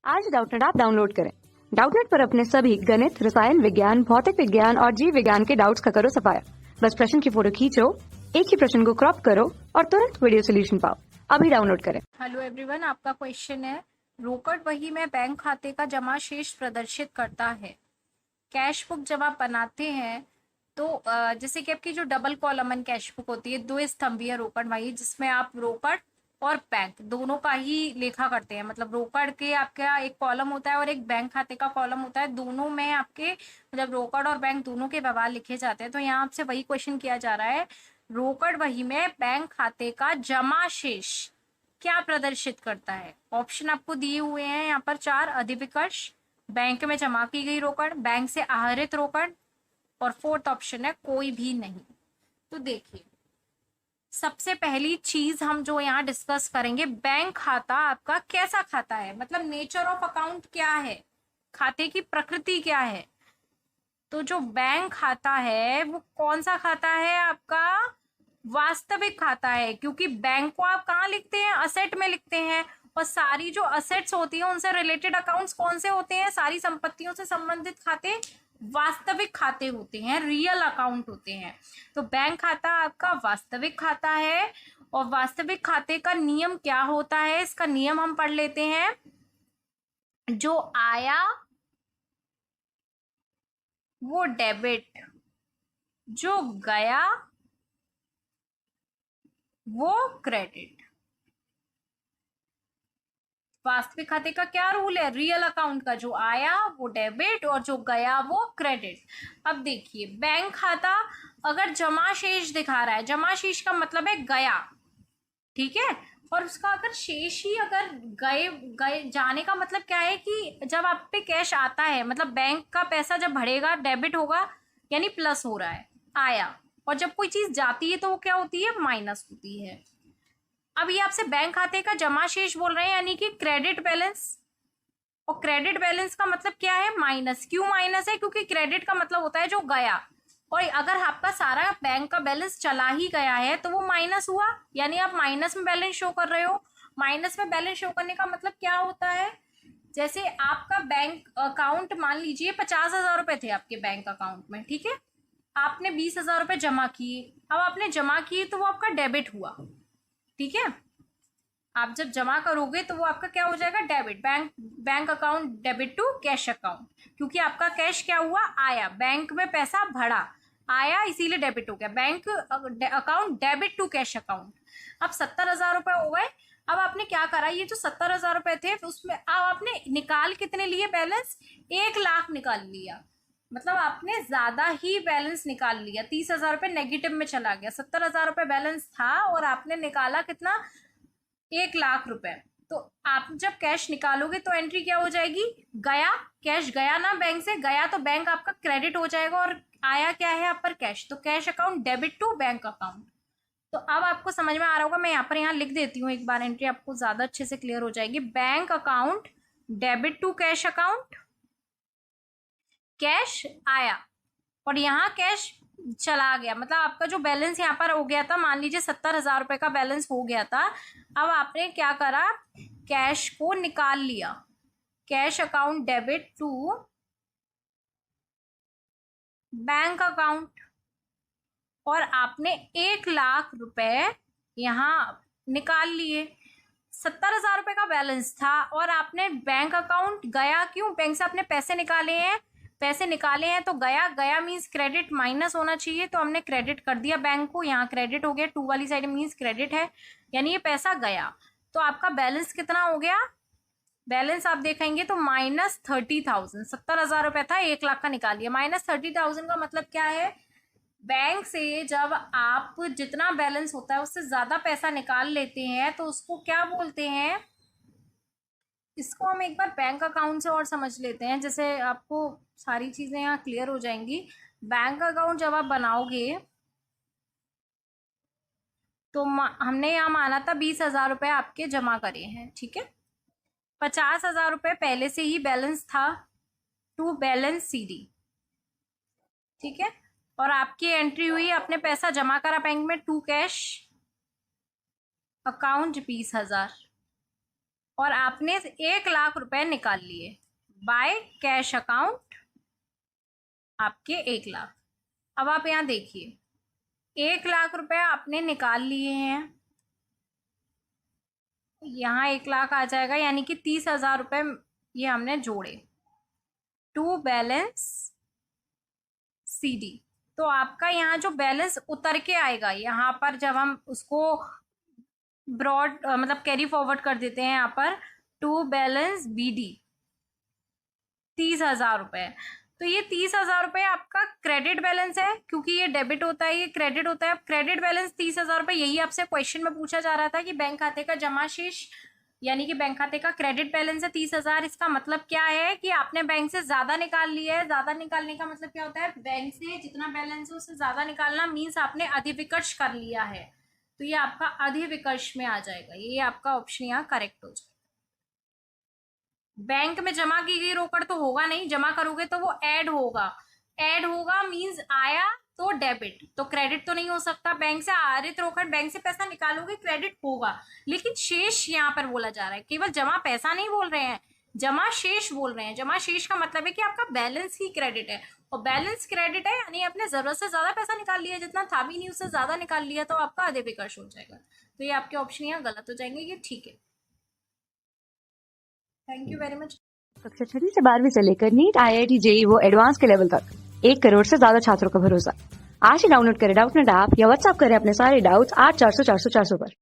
आज Doubtnut app download करें। Doubtnut पर अपने सभी गणित, रसायन विज्ञान, भौतिक विज्ञान और जीव विज्ञान के डाउट्स का करो सफाया। बस प्रश्न की फोटो खींचो, एक ही प्रश्न को क्रॉप करो और तुरंत वीडियो सोल्यूशन पाओ। अभी डाउनलोड करें। हेलो एवरीवन, आपका क्वेश्चन है रोकड़ बही में बैंक खाते का जमा शेष प्रदर्शित करता है। कैश बुक जब आप बनाते हैं तो जैसे कि आपकी जो डबल कॉलमन कैश बुक होती है, दो स्तंभीय रोकड़ बही, जिसमें आप रोकड़ और बैंक दोनों का ही लेखा करते हैं। मतलब रोकड़ के आपका एक कॉलम होता है और एक बैंक खाते का कॉलम होता है, दोनों में आपके मतलब रोकड़ और बैंक दोनों के व्यवहार लिखे जाते हैं। तो यहाँ आपसे वही क्वेश्चन किया जा रहा है, रोकड़ बही में बैंक खाते का जमा शेष क्या प्रदर्शित करता है। ऑप्शन आपको दिए हुए हैं यहाँ पर 4 अधिविकर्ष, बैंक में जमा की गई रोकड़, बैंक से आहरित रोकड़ और फोर्थ ऑप्शन है कोई भी नहीं। तो देखिए, सबसे पहली चीज हम जो यहाँ डिस्कस करेंगे, बैंक खाता आपका कैसा खाता है, मतलब नेचर ऑफ अकाउंट क्या है, खाते की प्रकृति क्या है। तो जो बैंक खाता है वो कौन सा खाता है, आपका वास्तविक खाता है, क्योंकि बैंक को आप कहाँ लिखते हैं, असेट में लिखते हैं। और सारी जो असेट्स होती हैं उनसे रिलेटेड अकाउंट्स कौन से होते हैं, सारी संपत्तियों से संबंधित खाते वास्तविक खाते होते हैं, रियल अकाउंट होते हैं। तो बैंक खाता आपका वास्तविक खाता है। और वास्तविक खाते का नियम क्या होता है, इसका नियम हम पढ़ लेते हैं। जो आया वो डेबिट, जो गया वो क्रेडिट। वास्तविक खाते का क्या रूल है, रियल अकाउंट का जो आया वो डेबिट और जो गया वो क्रेडिट। अब देखिए, बैंक खाता अगर जमा शेष दिखा रहा है, जमा शेष का मतलब है गया, ठीक है। और उसका अगर शेष ही अगर गए गए जाने का मतलब क्या है कि जब आप पे कैश आता है, मतलब बैंक का पैसा जब बढ़ेगा डेबिट होगा, यानी प्लस हो रहा है आया। और जब कोई चीज जाती है तो वो क्या होती है, माइनस होती है। अब ये आपसे बैंक खाते का जमा शेष बोल रहे हैं, यानी कि क्रेडिट बैलेंस। और क्रेडिट बैलेंस का मतलब क्या है, माइनस। क्यों माइनस है, क्योंकि क्रेडिट का मतलब होता है जो गया, और अगर आपका सारा बैंक का बैलेंस चला ही गया है तो वो माइनस हुआ, यानी आप माइनस में बैलेंस शो कर रहे हो। माइनस में बैलेंस शो करने का मतलब क्या होता है, जैसे आपका बैंक अकाउंट मान लीजिए 50,000 रुपए थे आपके बैंक अकाउंट में, ठीक है। आपने 20,000 रुपए जमा किए, अब आपने जमा किए तो वो आपका डेबिट हुआ, ठीक है। आप जब जमा करोगे तो वो आपका क्या हो जाएगा, debit. Bank account debit to cash account, क्योंकि आपका कैश क्या हुआ, आया, बैंक में पैसा भरा आया, इसीलिए डेबिट हो गया। Bank account debit to cash account. अब 70,000 रुपए हो गए। अब आपने क्या करा, ये जो 70,000 रुपए थे उसमें अब आपने निकाल कितने लिए बैलेंस, 1,00,000 निकाल लिया। मतलब आपने ज्यादा ही बैलेंस निकाल लिया, 30,000 रुपए नेगेटिव में चला गया। 70,000 रुपए बैलेंस था और आपने निकाला कितना, 1,00,000 रुपए। तो आप जब कैश निकालोगे तो एंट्री क्या हो जाएगी, गया, कैश गया ना बैंक से, गया तो बैंक आपका क्रेडिट हो जाएगा, और आया क्या है आप पर, कैश। तो cash account debit to bank account. तो अब आपको समझ में आ रहा होगा, मैं यहाँ लिख देती हूँ एक बार, एंट्री आपको ज्यादा अच्छे से क्लियर हो जाएगी। Bank account debit to cash account, cash आया और यहाँ कैश चला गया, मतलब आपका जो बैलेंस यहाँ पर हो गया था, मान लीजिए 70,000 रुपए का बैलेंस हो गया था। अब आपने क्या करा, कैश को निकाल लिया, cash account debit to bank account, और आपने 1,00,000 रुपए यहाँ निकाल लिए। 70,000 रुपए का बैलेंस था और आपने बैंक अकाउंट गया, क्यों, बैंक से आपने पैसे निकाले हैं, पैसे निकाले हैं तो गया, गया मीन्स क्रेडिट, माइनस होना चाहिए, तो हमने क्रेडिट कर दिया बैंक को, यहाँ क्रेडिट हो गया, टू वाली साइड मीन्स क्रेडिट है, यानी ये पैसा गया। तो आपका बैलेंस कितना हो गया, बैलेंस आप देखेंगे तो -30,000। 70,000 रुपए था, 1,00,000 का निकाल लिया, -30,000 का मतलब क्या है, बैंक से जब आप जितना बैलेंस होता है उससे ज्यादा पैसा निकाल लेते हैं तो उसको क्या बोलते हैं, इसको हम एक बार बैंक अकाउंट से और समझ लेते हैं, जैसे आपको सारी चीजें यहाँ क्लियर हो जाएंगी। बैंक अकाउंट जब आप बनाओगे तो हमने यहाँ माना था 20,000 रुपए आपके जमा करे हैं, ठीक है। 50,000 रुपए पहले से ही बैलेंस था टू बैलेंस सीडी, ठीक है। और आपकी एंट्री हुई, अपने पैसा जमा करा बैंक में टू कैश अकाउंट 20,000, और आपने 1 लाख रुपए निकाल लिए बाय कैश अकाउंट, आपके 1 लाख। अब आप यहाँ देखिए 1 लाख रुपए आपने निकाल लिए हैं, यहाँ 1 लाख आ जाएगा, यानी कि 30,000 रुपए ये हमने जोड़े टू बैलेंस CD। तो आपका यहाँ जो बैलेंस उतर के आएगा यहाँ पर, जब हम उसको ब्रॉड मतलब कैरी फॉरवर्ड कर देते हैं यहाँ पर टू बैलेंस BD, 30,000 रुपए। तो ये 30,000 रुपए आपका क्रेडिट बैलेंस है, क्योंकि ये डेबिट होता है, ये क्रेडिट होता है। अब क्रेडिट बैलेंस 30,000 रुपए, यही आपसे क्वेश्चन में पूछा जा रहा था कि बैंक खाते का जमा शेष, यानी कि बैंक खाते का क्रेडिट बैलेंस है 30,000। इसका मतलब क्या है कि आपने बैंक से ज्यादा निकाल लिया है। ज्यादा निकालने का मतलब क्या होता है, बैंक से जितना बैलेंस है उससे ज्यादा निकालना, मीन्स आपने अधिविकर्ष कर लिया है। तो ये आपका अधिविकर्ष में आ जाएगा, ये आपका ऑप्शन यहाँ करेक्ट हो जाएगा। बैंक में जमा की गई रोकड़ तो होगा नहीं, जमा करोगे तो वो ऐड होगा। ऐड होगा मींस आया तो डेबिट, तो क्रेडिट तो नहीं हो सकता। बैंक से आहरित रोकड़, बैंक से पैसा निकालोगे क्रेडिट होगा, लेकिन शेष यहाँ पर बोला जा रहा है। केवल जमा पैसा नहीं बोल रहे हैं, जमा शेष बोल रहे हैं। जमा शेष का मतलब है कि आपका बैलेंस ही क्रेडिट है, और बैलेंस क्रेडिट है यानी आपने जरूरत से ज्यादा पैसा निकाल लिया, जितना था भी नहीं उससे ज्यादा निकाल लिया, तो आपका अधिविकर्ष हो जाएगा। तो ये आपके ऑप्शन यहाँ गलत हो जाएंगे, ये ठीक है। Thank you very much. कक्षा 6वीं से 12वीं से लेकर नीट, IIT, JEE वो एडवांस के लेवल तक 1 करोड़ से ज्यादा छात्रों का भरोसा। आज ही डाउनलोड करें डाउटनेट ऐप या व्हाट्सएप करें अपने सारे डाउट्स 8400 400 400 पर।